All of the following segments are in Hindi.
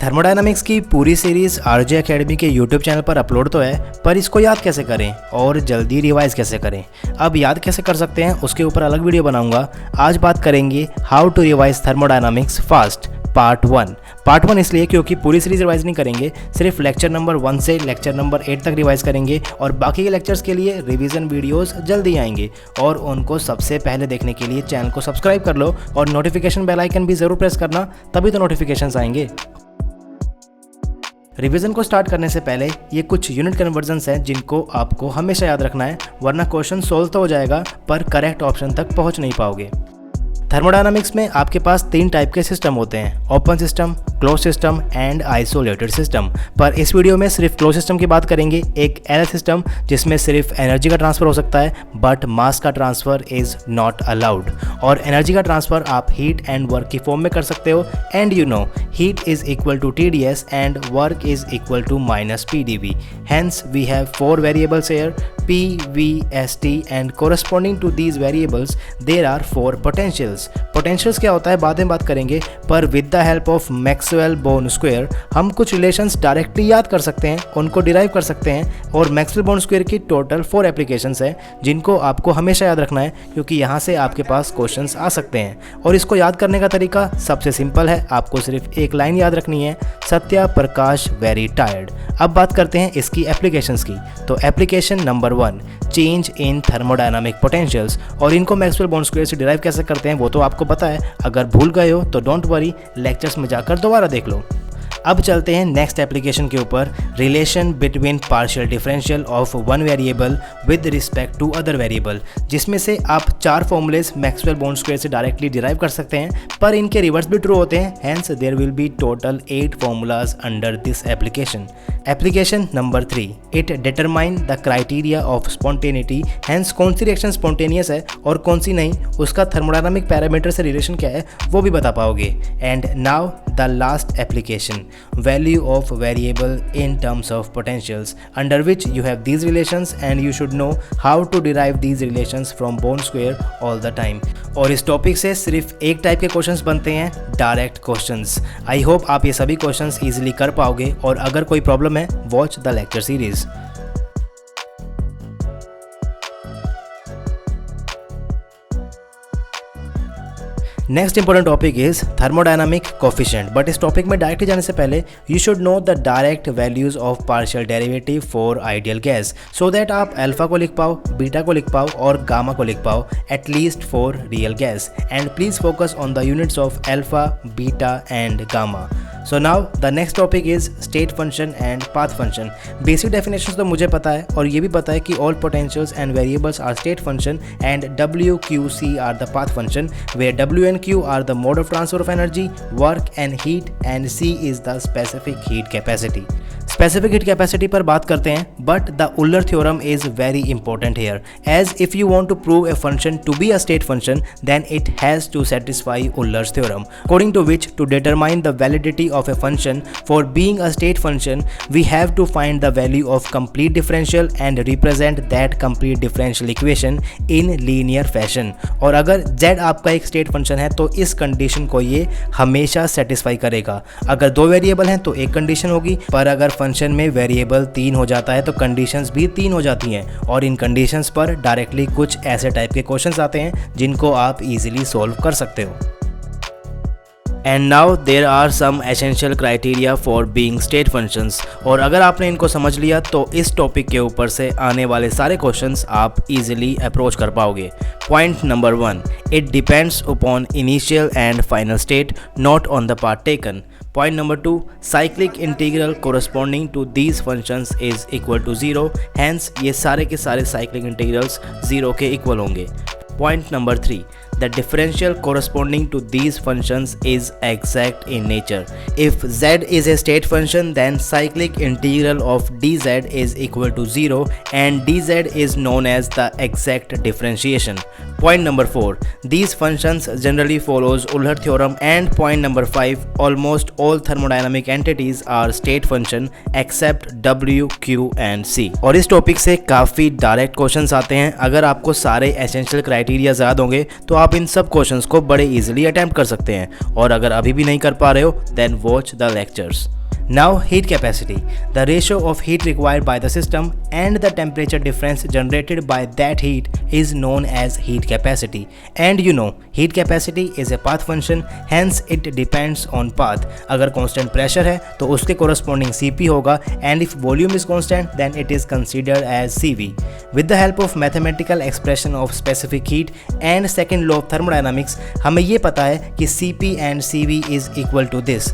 थर्मोडायनामिक्स की पूरी सीरीज आरजे एकेडमी के यूट्यूब चैनल पर अपलोड तो है, पर इसको याद कैसे करें और जल्दी रिवाइज कैसे करें। अब याद कैसे कर सकते हैं उसके ऊपर अलग वीडियो बनाऊंगा। आज बात करेंगे how to revise thermodynamics first part one इसलिए क्योंकि पूरी सीरीज रिवाइज नहीं करेंगे, सिर्फ लेक्चर नंबर 1 से लेक्चर नंबर 8 तक रिवाइज करेंगे और बाकी के लेक्चर्स के लिए रिवीजन वीडियोस जल्दी आएंगे। और उनको सबसे पहले देखने के लिए चैनल को सब्सक्राइब कर लो और नोटिफिकेशन बेल आइकन भी ज़रूर प्रेस करना, तभी तो नोटिफिकेशंस आएंगे। रिवीजन को स्टार्ट करने से पहले ये कुछ यूनिट कन्वर्जन्स हैं जिनको आपको हमेशा याद रखना है, वरना क्वेश्चन सोल्व तो हो जाएगा पर करेक्ट ऑप्शन तक पहुंच नहीं पाओगे। थर्मोडायनामिक्स में आपके पास 3 टाइप के सिस्टम होते हैं, open system, close system and isolated system. पर इस वीडियो में सिर्फ क्लोज सिस्टम की बात करेंगे, एक ऐसा सिस्टम जिसमें सिर्फ एनर्जी का ट्रांसफर हो सकता है बट मास का ट्रांसफर इज नॉट अलाउड। और एनर्जी का ट्रांसफर आप हीट एंड वर्क की फॉर्म में कर सकते हो, and you know heat is equal to TdS and work is equal to -PdV। Hence we have 4 variables here, P, V, S, T, and corresponding to these variables there are 4 potentials। Potentials क्या होता है बाद में बात करेंगे, पर with the help of Maxwell-Born square हम कुछ रिलेशंस डायरेक्टली याद कर सकते हैं, उनको डिराइव कर सकते हैं। और Maxwell-Born square की टोटल 4 एप्लीकेशंस हैं जिनको आपको हमेशा याद रखना है, क्योंकि यहाँ से आपके पास क्वेश्चंस आ सकते हैं। और इसको याद करने का तरीका सबसे सिंपल है, आपको सिर्फ एक लाइन याद रखनी है, सत्या प्रकाश वेरी टायर्ड। अब बात करते हैं इसकी एप्लीकेशंस की। तो application number 1, change in thermodynamic potentials. और इनको मैक्सवेल बॉर्न स्क्वायर से डिराइव कैसे करते हैं वो तो आपको पता है, अगर भूल गए हो तो डोंट वरी, लेक्चर्स में जाकर दोबारा देख लो। अब चलते हैं नेक्स्ट एप्लीकेशन के ऊपर, relation between partial differential of one variable with respect to other variable, जिसमें से आप 4 फॉर्मूलेस मैक्सवेल बॉर्न स्क्वायर से डायरेक्टली डिराइव कर सकते हैं, पर इनके रिवर्स भी ट्रू होते हैं। Hence there will be total 8 formulas under this application. Application number 3, it determine the criteria of spontaneity. Hence कौन सी रिएक्शन स्पॉन्टेनियस है और कौन सी नहीं, उसका थर्मोडायनामिक पैरामीटर से रिलेशन क्या है वो भी बता पाओगे। And now the last application, value of variable in terms of potentials, under which you have these relations and you should know how to derive these relations from Born square all the time। और इस टॉपिक से सिर्फ एक टाइप के क्वेश्चंस बनते हैं, डायरेक्ट क्वेश्चंस। आई होप आप ये सभी क्वेश्चंस इजीली कर पाओगे, और अगर कोई प्रॉब्लम है watch the lecture series. Next important topic is thermodynamic coefficient. But इस टॉपिक में डायरेक्टली जाने से पहले you should know the direct values of partial derivative for ideal gas, so that आप अल्फा को लिख पाओ, बीटा को लिख पाओ और गामा को लिख पाओ, at least for real gas. And please focus on the units of alpha, beta and gamma. So now the next topic is state function and path function. Basic definitions तो मुझे पता है, और ये भी पता है कि all potentials and variables are state function and W, Q, C are the path function, where W and Q are the mode of transfer of energy, work and heat, and C is the specific heat capacity। Specific heat capacity पर बात करते हैं, but the Euler theorem is very important here, as if you want to prove a function to be a state function then it has to satisfy Euler's theorem, according to which to determine the validity of a function for being a state function we have to find the value of complete differential and represent that complete differential equation in linear fashion. और अगर z आपका एक स्टेट फंक्शन है तो इस कंडीशन को ये हमेशा सेटिस्फाई करेगा। अगर 2 वेरिएबल हैं तो एक कंडीशन होगी, पर अगर फंक्शन में वेरिएबल 3 हो जाता है तो कंडीशंस भी 3 हो जाती हैं। और इन कंडीशंस पर डायरेक्टली कुछ ऐसे टाइप के क्वेश्चंस आते हैं जिनको आप इजीली सॉल्व कर सकते हो। And now there are some essential criteria for being state functions. और अगर आपने इनको समझ लिया तो इस टॉपिक के ऊपर से आने वाले सारे क्वेश्चंस आप इजीली अप्रोच कर पाओगे। Point number 1, it depends upon initial and final state, not on the part taken. Point number 2, cyclic integral corresponding to these functions is equal to 0, hence ये सारे के सारे cyclic integrals 0 के equal होंगे। Point number 3, the differential corresponding to these functions is exact in nature. If z is a state function then cyclic integral of dz is equal to 0 and dz is known as the exact differentiation। Point number 4, these functions generally follows Euler theorem। And point number 5, almost all thermodynamic entities are state function except W, Q and C। और इस टॉपिक से काफ़ी डायरेक्ट क्वेश्चंस आते हैं, अगर आपको सारे एसेंशियल क्राइटेरिया याद होंगे तो आप इन सब क्वेश्चंस को बड़े इजीली अटेम्प्ट कर सकते हैं। और अगर अभी भी नहीं कर पा रहे हो then watch the lectures. Now heat capacity, the ratio of heat required by the system and the temperature difference generated by that heat is known as heat capacity. And you know, heat capacity is a path function, hence it depends on path. अगर constant pressure है तो उसके corresponding Cp होगा, and if volume is constant then it is considered as Cv. With the help of mathematical expression of specific heat and second law of thermodynamics, हमें ये पता है कि Cp and Cv is equal to this.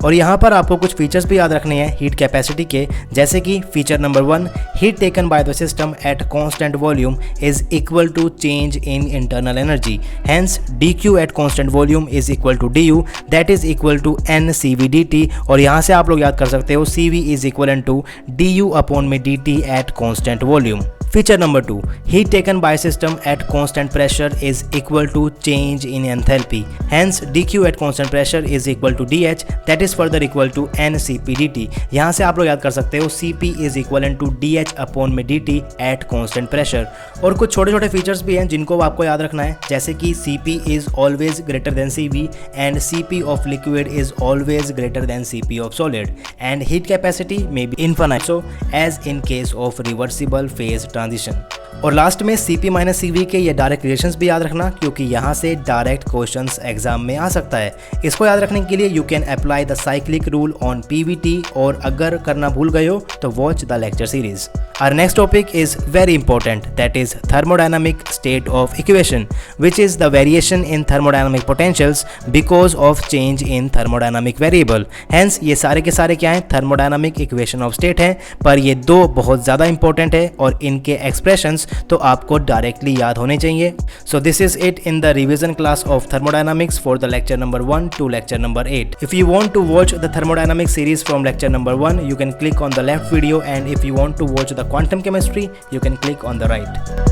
और यहाँ पर आपको कुछ फीचर्स भी याद रखने हैं हीट कैपेसिटी के, जैसे कि feature number 1, heat taken by the system at constant volume is equal to change in internal energy, hence dq at constant volume is equal to du, that is equal to NCV dt। और यहाँ से आप लोग याद कर सकते हो Cv is equal to du upon में dt at constant volume. Feature number 2, heat taken by system at constant pressure is equal to change in enthalpy, hence dq at constant pressure is equal to dh, that is further equal to Ncp dt। यहाँ से आप लोग याद कर सकते हो Cp is equivalent to dh upon में dt at constant pressure। और कुछ छोटे छोटे फीचर्स भी हैं जिनको आपको याद रखना है, जैसे कि Cp is always greater than Cv and Cp of liquid is always greater than Cp of solid, and heat capacity may be infinite so as in case of reversible phase transition। और लास्ट में Cp माइनस Cv के ये डायरेक्ट रिलेशंस भी याद रखना, क्योंकि यहाँ से डायरेक्ट क्वेश्चंस एग्जाम में आ सकता है। इसको याद रखने के लिए you can apply the cyclic rule on PVT, और अगर करना भूल गए हो तो watch the lecture series. Our next topic is very important, that is thermodynamic state of equation, which is the variation in thermodynamic potentials because of change in thermodynamic variable। Hence ये सारे के सारे क्या हैं, thermodynamic equation of state हैं, पर ये दो बहुत ज़्यादा important है और इनके expressions तो आपको directly याद होने चाहिए। So this is it in the revision class of thermodynamics for the lecture number 1 to lecture number 8. If you want to watch the thermodynamic series from lecture number 1, you can click on the left video, and if you want to watch the quantum chemistry, you can click on the right.